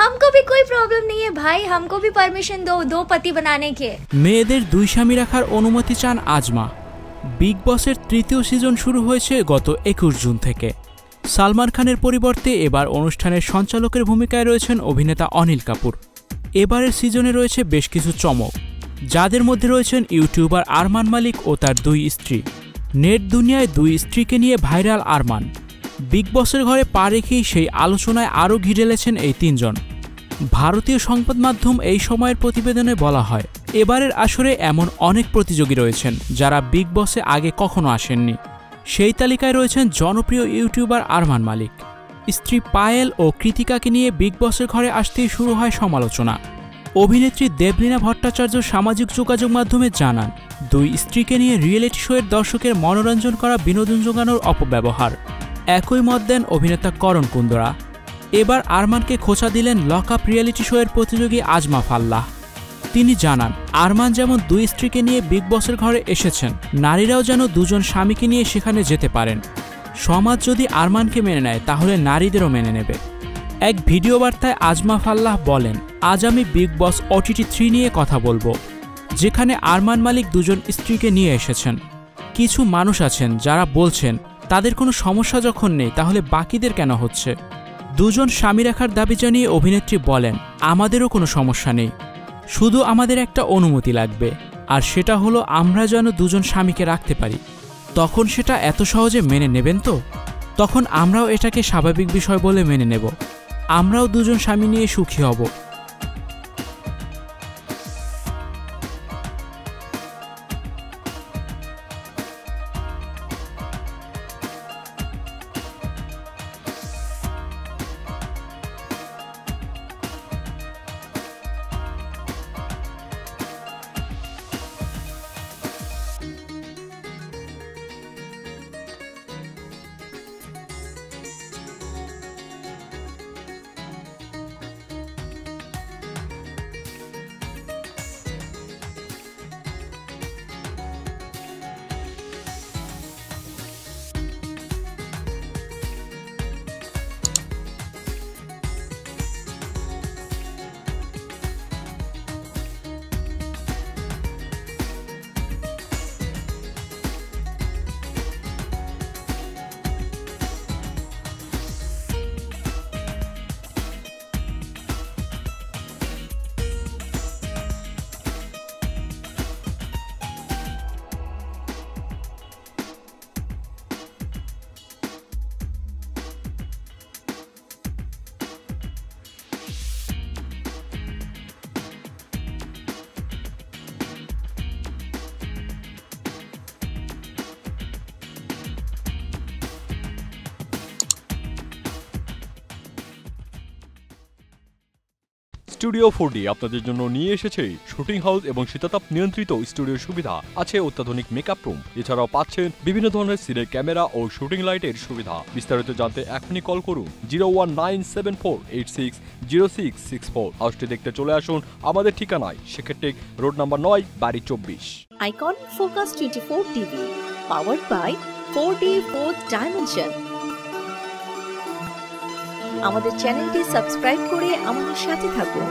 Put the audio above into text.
हमको भी कोई प्रॉब्लम नहीं है भाई, हमको भी परमिशन दो पति बनाने के। মেয়েদের দুই স্বামী রাখার অনুমতি চান আজমা। বিগ বসের তৃতীয় সিজন শুরু হয়েছে গত 21 জুন থেকে। সালমান খানের পরিবর্তে এবার অনুষ্ঠানের সঞ্চালকের ভূমিকায় রয়েছেন অভিনেতা অনিল কাপুর। এবারের সিজনে রয়েছে বেশ কিছু চমক, যাদের মধ্যে রয়েছেন ইউটিউবার আরমান মালিক ও তার দুই স্ত্রী। নেট দুনিয়ায় দুই স্ত্রীকে নিয়ে ভাইরাল আরমান। বিগ বসের ঘরে পা রেখেই সেই আলোচনায় আরও ঘিরেলেছেন এই তিনজন। ভারতীয় সংবাদ মাধ্যম এই সময়ের প্রতিবেদনে বলা হয়, এবারের আসরে এমন অনেক প্রতিযোগী রয়েছেন যারা বিগ বসে আগে কখনো আসেননি। সেই তালিকায় রয়েছেন জনপ্রিয় ইউটিউবার আরমান মালিক। স্ত্রী পায়েল ও কৃতিকাকে নিয়ে বিগ বসের ঘরে আসতেই শুরু হয় সমালোচনা। অভিনেত্রী দেবলীনা ভট্টাচার্য সামাজিক যোগাযোগ মাধ্যমে জানান, দুই স্ত্রীকে নিয়ে রিয়েলিটি শোয়ের দর্শকের মনোরঞ্জন করা বিনোদন যোগানোর অপব্যবহার। একই মত দেন অভিনেতা করণ কুন্দরা। এবার আরমানকে খোঁচা দিলেন লক আপ রিয়েলিটি শোয়ের প্রতিযোগী আজমা ফাল্লাহ। তিনি জানান, আরমান যেমন দুই স্ত্রীকে নিয়ে বিগ বসের ঘরে এসেছেন, নারীরাও যেন দুজন স্বামীকে নিয়ে সেখানে যেতে পারেন। সমাজ যদি আরমানকে মেনে নেয় তাহলে নারীদেরও মেনে নেবে। এক ভিডিও বার্তায় আজমা ফাল্লাহ বলেন, আজ আমি বিগ বস OTT 3 নিয়ে কথা বলবো, যেখানে আরমান মালিক দুজন স্ত্রীকে নিয়ে এসেছেন। কিছু মানুষ আছেন যারা বলছেন তাদের কোনো সমস্যা যখন নেই তাহলে বাকিদের কেন হচ্ছে। দুজন স্বামী রাখার দাবি জানিয়ে অভিনেত্রী বলেন, আমাদেরও কোনো সমস্যা নেই, শুধু আমাদের একটা অনুমতি লাগবে, আর সেটা হলো আমরা যেন দুজন স্বামীকে রাখতে পারি। তখন সেটা এত সহজে মেনে নেবেন তো? তখন আমরাও এটাকে স্বাভাবিক বিষয় বলে মেনে নেব, আমরাও দুজন স্বামী নিয়ে সুখী হব। স্টুডিও 4D আপনাদের জন্য নিয়ে এসেছে শুটিং হাউস এবং শীতাতাপ নিয়ন্ত্রিত স্টুডিওর সুবিধা, আছে অত্যাধুনিক মেকআপ রুম, এছাড়াও পাচ্ছেন বিভিন্ন ধরনের সিনের ক্যামেরা ও শুটিং লাইটের সুবিধা। বিস্তারিত জানতে এখনই কল করুন 01974860664। হাউসটি দেখতে চলে আসুন আমাদের ঠিকানায় সেক্ষেত্রে রোড নাম্বার 9, বাড়ি 24। Icon focus 24 TV, powered by 4D Fourth Dimension। আমাদের চ্যানেলটি সাবস্ক্রাইব করে আমাদের সাথে থাকুন।